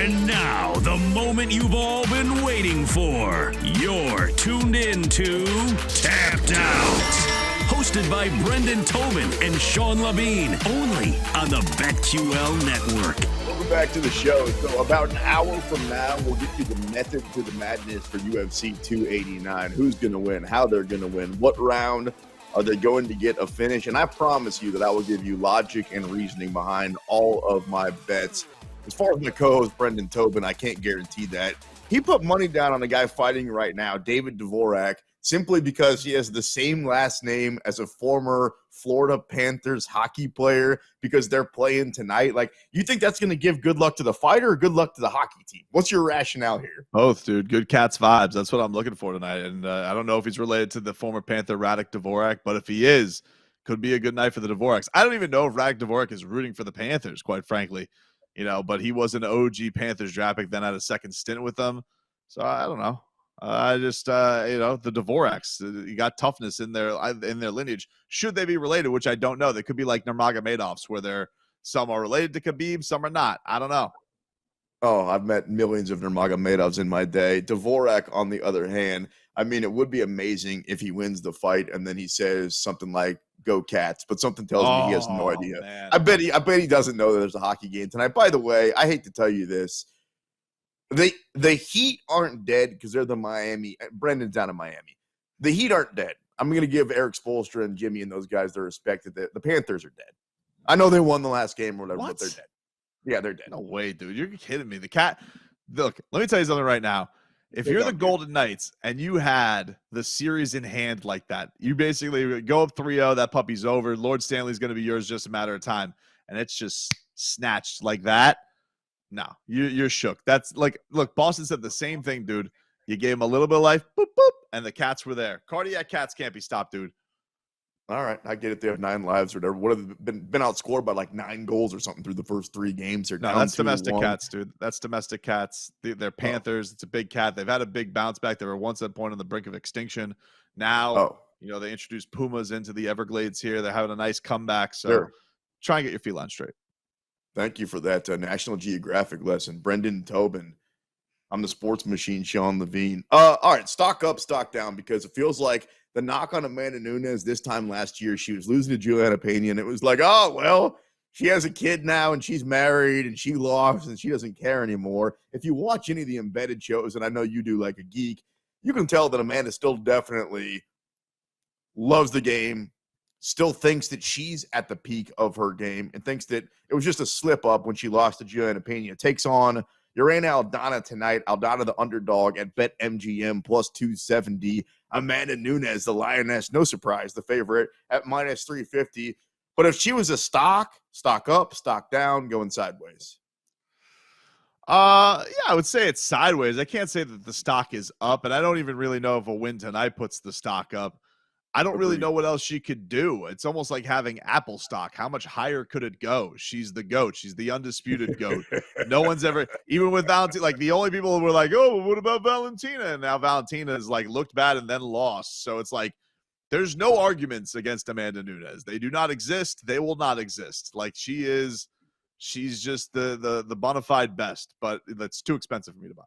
And now, the moment you've all been waiting for. You're tuned in to Tapped Out. Hosted by Brendan Tobin and Sean Levine. Only on the BetQL network. Welcome back to the show. So about an hour from now, we'll get you the method to the madness for UFC 289. Who's going to win, how they're going to win, what round are they going to get a finish. And I promise you that I will give you logic and reasoning behind all of my bets. As far as my co-host, Brendan Tobin, I can't guarantee that. He put money down on a guy fighting right now, David Dvorak, simply because he has the same last name as a former Florida Panthers hockey player because they're playing tonight. Like, you think that's going to give good luck to the fighter or good luck to the hockey team? What's your rationale here? Both, dude. Good Cats vibes. That's what I'm looking for tonight. And I don't know if he's related to the former Panther Radek Dvorak, but if he is, could be a good night for the Dvoraks. I don't even know if Radek Dvorak is rooting for the Panthers, quite frankly. But he was an OG Panthers draft pick, then had a second stint with them. So I don't know. I just, the Dvoraks, you got toughness in their lineage. Should they be related, which I don't know. They could be like Nurmagomedovs, where some are related to Khabib, some are not. I don't know. Oh, I've met millions of Nurmagomedovs in my day. Dvorak, on the other hand, I mean, it would be amazing if he wins the fight and then he says something like, "Go Cats," but something tells me he has no idea. Man. I bet he doesn't know that there's a hockey game tonight. By the way, I hate to tell you this. The Heat aren't dead because they're the Miami. Brendan's down in Miami. The Heat aren't dead. I'm going to give Eric Spoelstra and Jimmy and those guys their respect that the Panthers are dead. I know they won the last game or whatever, but they're dead. Yeah, they're dead. No way, dude. You're kidding me. Look, let me tell you something right now. If you're the Golden Knights and you had the series in hand like that, you basically go up 3-0, that puppy's over. Lord Stanley's going to be yours, just a matter of time. And it's just snatched like that. No, you're shook. That's like, look, Boston said the same thing, dude. You gave him a little bit of life, boop, boop, and the Cats were there. Cardiac Cats can't be stopped, dude. All right, I get it. They have 9 lives or whatever. What have they been outscored by like 9 goals or something through the first 3 games? No, that's domestic Cats, dude. That's domestic Cats. They're Panthers. It's a big cat. They've had a big bounce back. They were once at a point on the brink of extinction. Now, they introduced Pumas into the Everglades here. They're having a nice comeback. So try and get your feet on straight. Thank you for that National Geographic lesson. Brendan Tobin. I'm the sports machine, Sean Levine. All right, stock up, stock down, because it feels like the knock on Amanda Nunes this time last year, she was losing to Juliana Pena, and it was like, oh, well, she has a kid now, and she's married, and she lost, and she doesn't care anymore. If you watch any of the embedded shows, and I know you do like a geek, you can tell that Amanda still definitely loves the game, still thinks that she's at the peak of her game, and thinks that it was just a slip-up when she lost to Juliana Pena. Takes on Urena Aldana tonight. Aldana, the underdog at BetMGM, plus 270. Amanda Nunes, the Lioness, no surprise, the favorite at minus 350. But if she was a stock up, stock down, going sideways. I would say it's sideways. I can't say that the stock is up, and I don't even really know if a win tonight puts the stock up. I don't really know what else she could do. It's almost like having Apple stock. How much higher could it go? She's the GOAT. She's the undisputed GOAT. No one's ever, even with Valentina, like the only people were like, oh, what about Valentina? And now Valentina has like looked bad and then lost. So it's like, there's no arguments against Amanda Nunes. They do not exist. They will not exist. Like she's just the bona fide best, but that's too expensive for me to buy.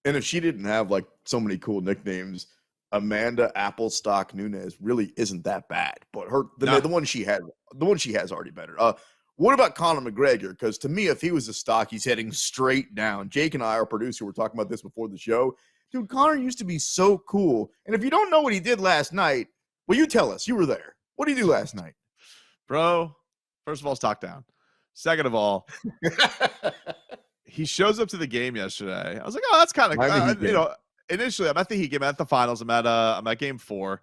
And if she didn't have like so many cool nicknames, Amanda Applestock Nunes really isn't that bad, but the one she has already better. What about Conor McGregor? Because to me, if he was a stock, he's heading straight down. Jake and I, our producer, were talking about this before the show. Dude, Conor used to be so cool. And if you don't know what he did last night, well, you tell us. You were there. What did he do last night? Bro, first of all, stock down. Second of all, he shows up to the game yesterday. I was like, oh, that's kind of, initially, I'm at the Heat game, at the finals. I'm at game 4.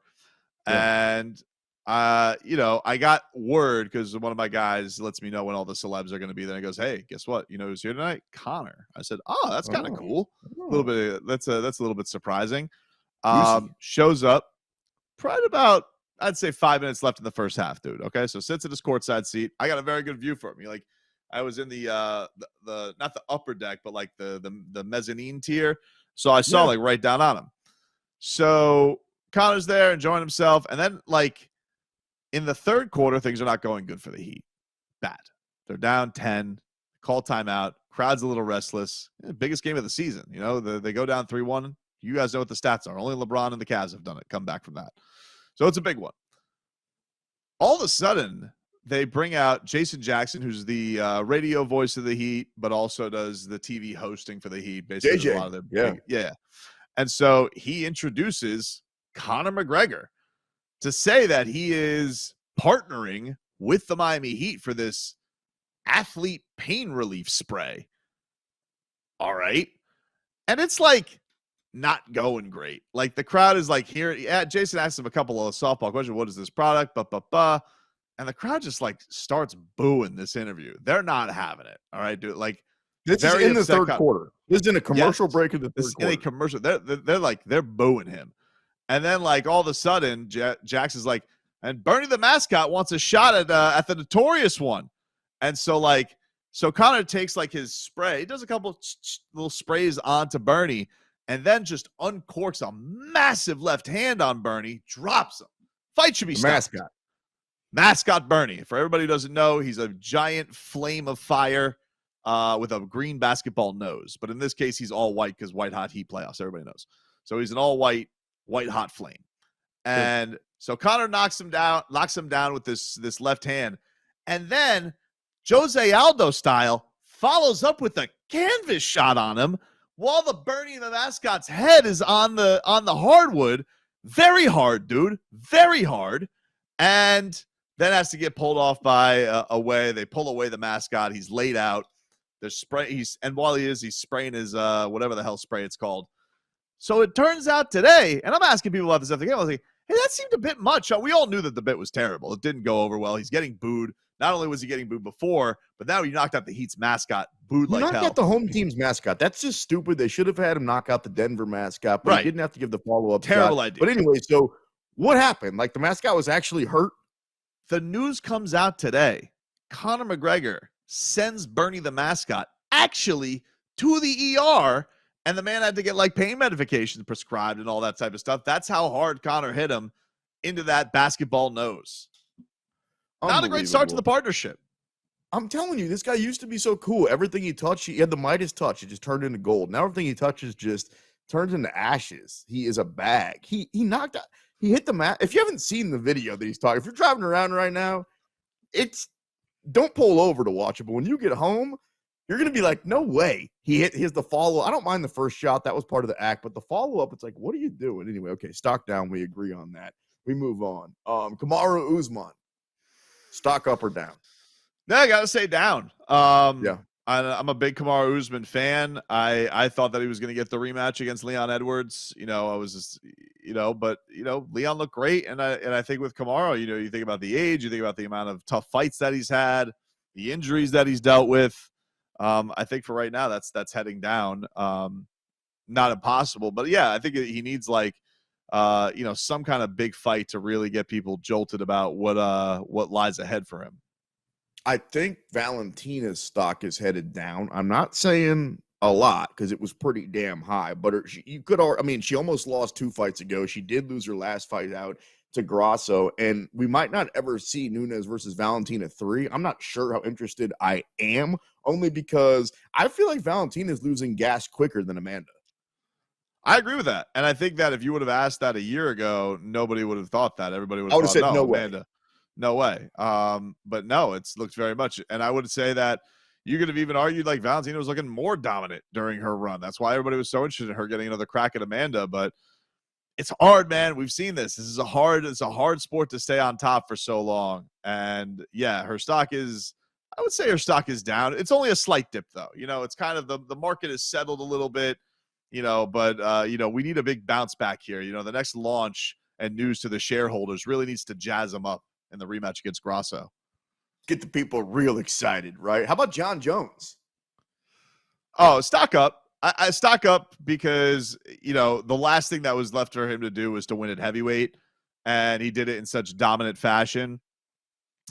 Yeah. And, I got word because one of my guys lets me know when all the celebs are going to be there. And he goes, hey, guess what? You know who's here tonight? Connor. I said, oh, that's kind of cool. A little bit. That's a little bit surprising. Shows up right about, I'd say 5 minutes left in the first half, dude. Okay. So sits at his courtside seat. I got a very good view for him. Like, I was in the not the upper deck, but like the mezzanine tier. So I saw like right down on him. So Connor's there enjoying himself. And then like in the third quarter, things are not going good for the Heat. Bad. They're down 10, call timeout. Crowd's a little restless. Biggest game of the season. You know, they go down 3-1. You guys know what the stats are. Only LeBron and the Cavs have done it. Come back from that. So it's a big one. All of a sudden, they bring out Jason Jackson, who's the radio voice of the Heat, but also does the TV hosting for the Heat. Basically, JJ, a lot of yeah. And so he introduces Conor McGregor to say that he is partnering with the Miami Heat for this athlete pain relief spray. All right. And it's like not going great. Like the crowd is like here. Yeah, Jason asked him a couple of softball questions. What is this product? And the crowd just like starts booing this interview. They're not having it. All right, dude. Like this is in the third quarter. This is in a commercial break of the third quarter. In a commercial. They're booing him. And then like all of a sudden, Jax is like, and Bernie the mascot wants a shot at the Notorious one. And so Conor takes like his spray. He does a couple little sprays onto Bernie, and then just uncorks a massive left hand on Bernie, drops him. Fight should be stopped. Mascot Bernie. For everybody who doesn't know, he's a giant flame of fire with a green basketball nose. But in this case, he's all white because white hot Heat playoffs. Everybody knows. So he's an all white hot flame. And so Conor knocks him down with this left hand. And then Jose Aldo style follows up with a canvas shot on him while the Bernie the mascot's head is on the hardwood. Very hard, dude. Very hard. And then has to get pulled off by away. They pull away the mascot. He's laid out. There's spray. And while he's spraying his whatever the hell spray it's called. So it turns out today, and I'm asking people about this after the game. I was like, hey, that seemed a bit much. We all knew that the bit was terrible. It didn't go over well. He's getting booed. Not only was he getting booed before, but now he knocked out the Heat's mascot, booed like hell. Knocked out the home team's mascot. That's just stupid. They should have had him knock out the Denver mascot, but he didn't have to give the follow-up. Terrible idea. But anyway, so what happened? Like the mascot was actually hurt? The news comes out today. Conor McGregor sends Bernie the mascot actually to the ER, and the man had to get like pain medications prescribed and all that type of stuff. That's how hard Conor hit him into that basketball nose. Not a great start to the partnership. I'm telling you, this guy used to be so cool. Everything he touched, he had the Midas touch. It just turned into gold. Now everything he touches just turns into ashes. He is a bag. He knocked out. He hit the mat. If you haven't seen the video that he's talking, if you're driving around right now, don't pull over to watch it. But when you get home, you're going to be like, no way. He hit the follow. I don't mind the first shot. That was part of the act. But the follow-up, it's like, what are you doing? Anyway, okay, stock down. We agree on that. We move on. Kamaru Usman, stock up or down? No, I got to say down. Yeah. I'm a big Kamaru Usman fan. I thought that he was going to get the rematch against Leon Edwards. I was just, but Leon looked great, and I think with Kamaru, you think about the age, you think about the amount of tough fights that he's had, the injuries that he's dealt with. I think for right now, that's heading down. Not impossible, but yeah, I think he needs some kind of big fight to really get people jolted about what lies ahead for him. I think Valentina's stock is headed down. I'm not saying a lot because it was pretty damn high, but she almost lost 2 fights ago. She did lose her last fight out to Grasso, and we might not ever see Nunes versus Valentina 3. I'm not sure how interested I am, only because I feel like Valentina's losing gas quicker than Amanda. I agree with that, and I think that if you would have asked that a year ago, nobody would have thought that. Everybody would have said no Amanda. Way. No way. But no, it's looked very much. And I would say that you could have even argued like Valentina was looking more dominant during her run. That's why everybody was so interested in her getting another crack at Amanda. But it's hard, man. We've seen this. It's a hard sport to stay on top for so long. And yeah, I would say her stock is down. It's only a slight dip though. It's kind of the market is settled a little bit, but we need a big bounce back here. The next launch and news to the shareholders really needs to jazz them up in the rematch against Grasso. Get the people real excited, right? How about John Jones? Oh, stock up. I stock up because, the last thing that was left for him to do was to win at heavyweight, and he did it in such dominant fashion.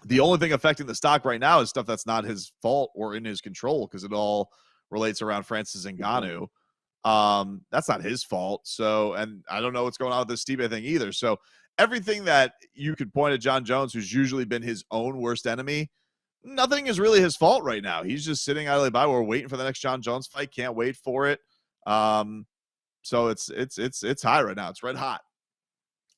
The only thing affecting the stock right now is stuff that's not his fault or in his control because it all relates around Francis Ngannou. That's not his fault. So, and I don't know what's going on with this Stipe thing either. So everything that you could point at John Jones, who's usually been his own worst enemy, nothing is really his fault right now. He's just sitting idly by. We're waiting for the next John Jones fight. Can't wait for it. So it's high right now. It's red hot.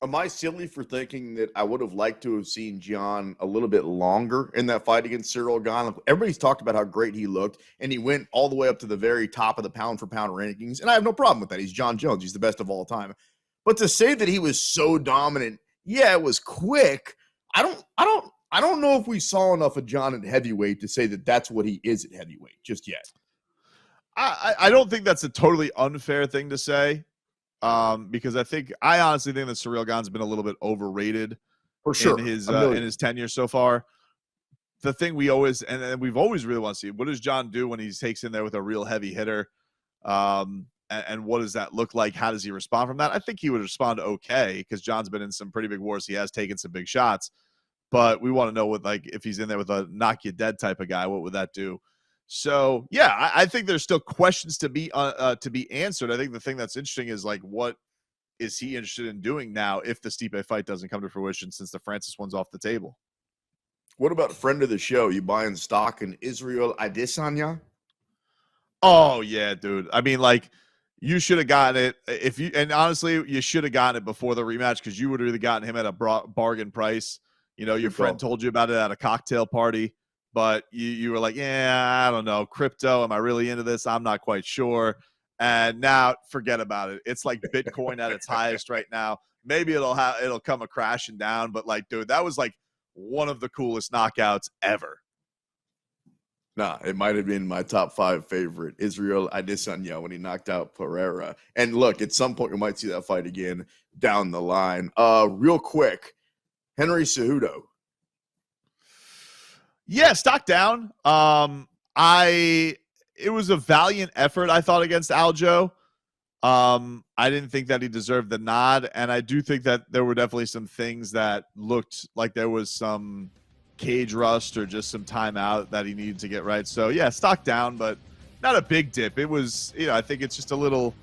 Am I silly for thinking that I would have liked to have seen John a little bit longer in that fight against Cyril Gane? Everybody's talked about how great he looked, and he went all the way up to the very top of the pound-for-pound rankings, and I have no problem with that. He's John Jones. He's the best of all time. But to say that he was so dominant, yeah, it was quick. I don't know if we saw enough of John at heavyweight to say that that's what he is at heavyweight just yet. I don't think that's a totally unfair thing to say. Because I honestly think that Cyril Gane's been a little bit overrated for sure in his tenure so far. The thing we've always really want to see, what does John do when he takes in there with a real heavy hitter? And what does that look like? How does he respond from that? I think he would respond okay because John's been in some pretty big wars. He has taken some big shots, but we want to know what, like, if he's in there with a knock you dead type of guy, what would that do? So, yeah, I think there's still questions to be answered. I think the thing that's interesting is, like, what is he interested in doing now if the Stipe fight doesn't come to fruition since the Francis one's off the table? What about friend of the show? You buying stock in Israel Adesanya? Oh, yeah, dude. I mean, like, you should have gotten it and honestly, you should have gotten it before the rematch because you would have really gotten him at a bargain price. You know, your friend told you about it at a cocktail party. But you were like, yeah, I don't know. Crypto, am I really into this? I'm not quite sure. And now forget about it. It's like Bitcoin at its highest right now. Maybe it'll come a crashing down. But, like, dude, that was like one of the coolest knockouts ever. Nah, it might have been my top 5 favorite, Israel Adesanya, when he knocked out Pereira. And look, at some point we might see that fight again down the line. Real quick, Henry Cejudo. Yeah, stock down. It was a valiant effort, I thought, against Aljo. I didn't think that he deserved the nod, and I do think that there were definitely some things that looked like there was some cage rust or just some timeout that he needed to get right. So yeah, stock down, but not a big dip. It was, I think it's just a little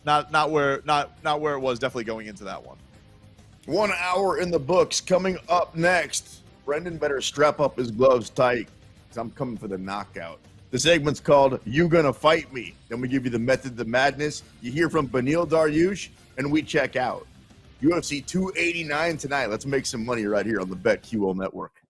not where it was definitely going into that one. 1 hour in the books. Coming up next, Brendan better strap up his gloves tight because I'm coming for the knockout. The segment's called You Gonna Fight Me. Then we give you the method of the madness. You hear from Beneil Dariush, and we check out UFC 289 tonight. Let's make some money right here on the BetQL Network.